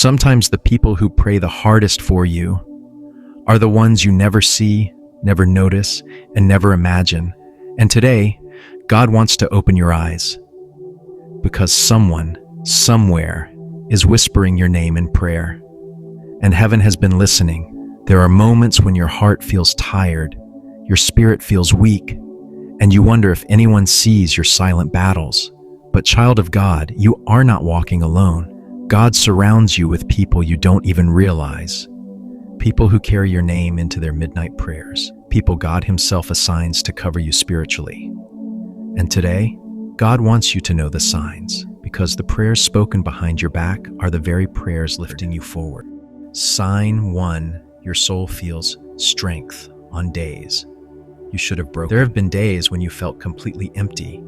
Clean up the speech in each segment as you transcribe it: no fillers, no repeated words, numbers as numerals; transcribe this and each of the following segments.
Sometimes the people who pray the hardest for you are the ones you never see, never notice, and never imagine. And today, God wants to open your eyes because someone, somewhere, is whispering your name in prayer. And heaven has been listening. There are moments when your heart feels tired, your spirit feels weak, and you wonder if anyone sees your silent battles. But child of God, you are not walking alone. God surrounds you with people you don't even realize. People who carry your name into their midnight prayers. People God Himself assigns to cover you spiritually. And today, God wants you to know the signs, because the prayers spoken behind your back are the very prayers lifting you forward. Sign 1, your soul feels strength on days you should have broken. There have been days when you felt completely empty,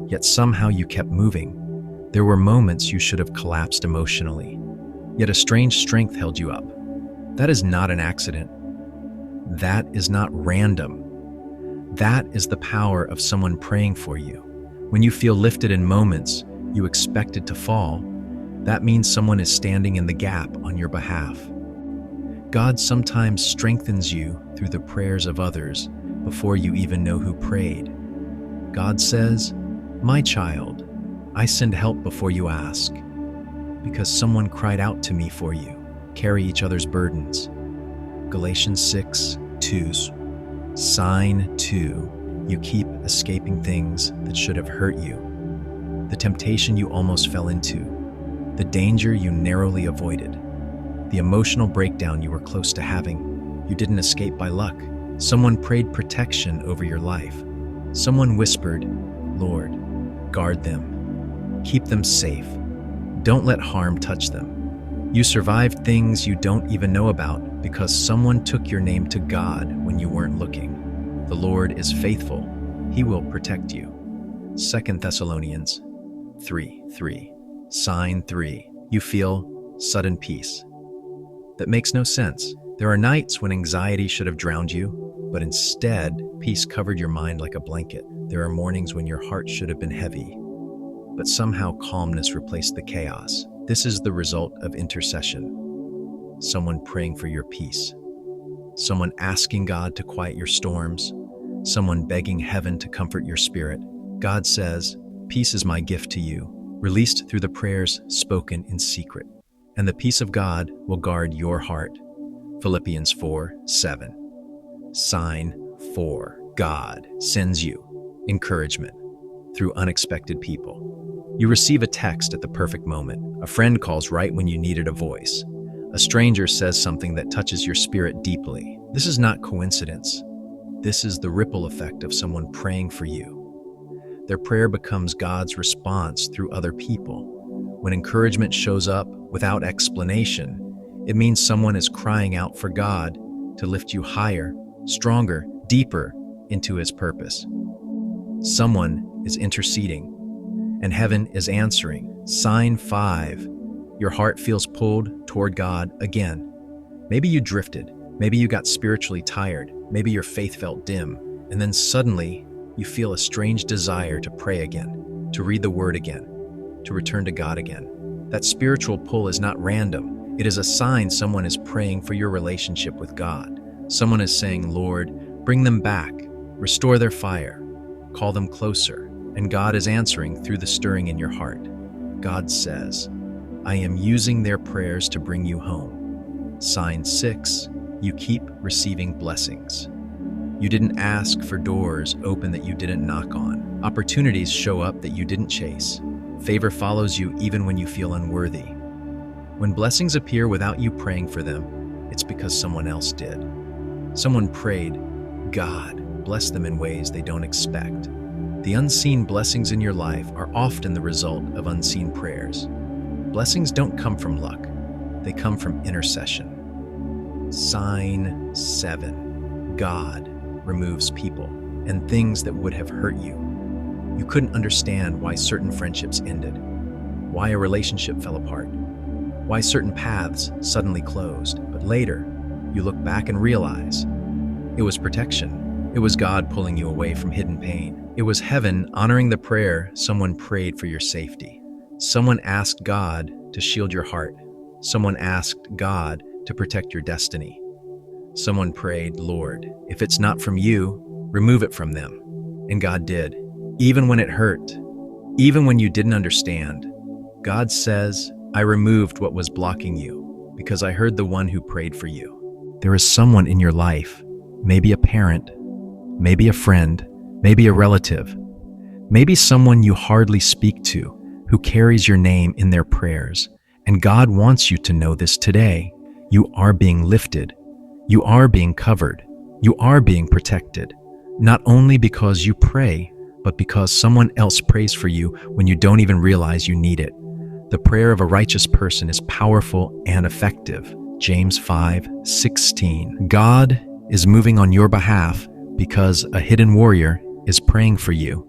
yet somehow you kept moving. There were moments you should have collapsed emotionally, yet a strange strength held you up. That is not an accident. That is not random. That is the power of someone praying for you. When you feel lifted in moments you expected to fall, that means someone is standing in the gap on your behalf. God sometimes strengthens you through the prayers of others before you even know who prayed. God says, "My child, I send help before you ask, because someone cried out to me for you." Carry each other's burdens. Galatians 6:2. Sign 2. You keep escaping things that should have hurt you. The temptation you almost fell into. The danger you narrowly avoided. The emotional breakdown you were close to having. You didn't escape by luck. Someone prayed protection over your life. Someone whispered, "Lord, guard them. Keep them safe. Don't let harm touch them." You survived things you don't even know about because someone took your name to God when you weren't looking. The Lord is faithful. He will protect you. 2 Thessalonians 3:3. Sign 3. You feel sudden peace. That makes no sense. There are nights when anxiety should have drowned you, but instead, peace covered your mind like a blanket. There are mornings when your heart should have been heavy, but somehow calmness replaced the chaos. This is the result of intercession. Someone praying for your peace. Someone asking God to quiet your storms. Someone begging heaven to comfort your spirit. God says, "Peace is my gift to you," released through the prayers spoken in secret. And the peace of God will guard your heart. Philippians 4:7. Sign 4. God sends you encouragement through unexpected people. You receive a text at the perfect moment. A friend calls right when you needed a voice. A stranger says something that touches your spirit deeply. This is not coincidence. This is the ripple effect of someone praying for you. Their prayer becomes God's response through other people. When encouragement shows up without explanation, it means someone is crying out for God to lift you higher, stronger, deeper into His purpose. Someone is interceding, and heaven is answering. Sign 5. Your heart feels pulled toward God again. Maybe you drifted. Maybe you got spiritually tired. Maybe your faith felt dim. And then suddenly, you feel a strange desire to pray again, to read the Word again, to return to God again. That spiritual pull is not random. It is a sign someone is praying for your relationship with God. Someone is saying, "Lord, bring them back, restore their fire, call them closer." And God is answering through the stirring in your heart. God says, "I am using their prayers to bring you home." Sign 6. You keep receiving blessings. You didn't ask for doors open that you didn't knock on. Opportunities show up that you didn't chase. Favor follows you even when you feel unworthy. When blessings appear without you praying for them, it's because someone else did. Someone prayed, "God, bless them in ways they don't expect." The unseen blessings in your life are often the result of unseen prayers. Blessings don't come from luck. They come from intercession. Sign 7. God removes people and things that would have hurt you. You couldn't understand why certain friendships ended, why a relationship fell apart, why certain paths suddenly closed. But later, you look back and realize it was protection. It was God pulling you away from hidden pain. It was heaven honoring the prayer someone prayed for your safety. Someone asked God to shield your heart. Someone asked God to protect your destiny. Someone prayed, Lord, if it's not from you, remove it from them. And God did. Even when it hurt, even when you didn't understand, God says, I removed what was blocking you because I heard the one who prayed for you. There is someone in your life, maybe a parent, maybe a friend, maybe a relative, maybe someone you hardly speak to, who carries your name in their prayers. And God wants you to know this today. You are being lifted. You are being covered. You are being protected. Not only because you pray, but because someone else prays for you when you don't even realize you need it. The prayer of a righteous person is powerful and effective. James 5:16. God is moving on your behalf because a hidden warrior is praying for you.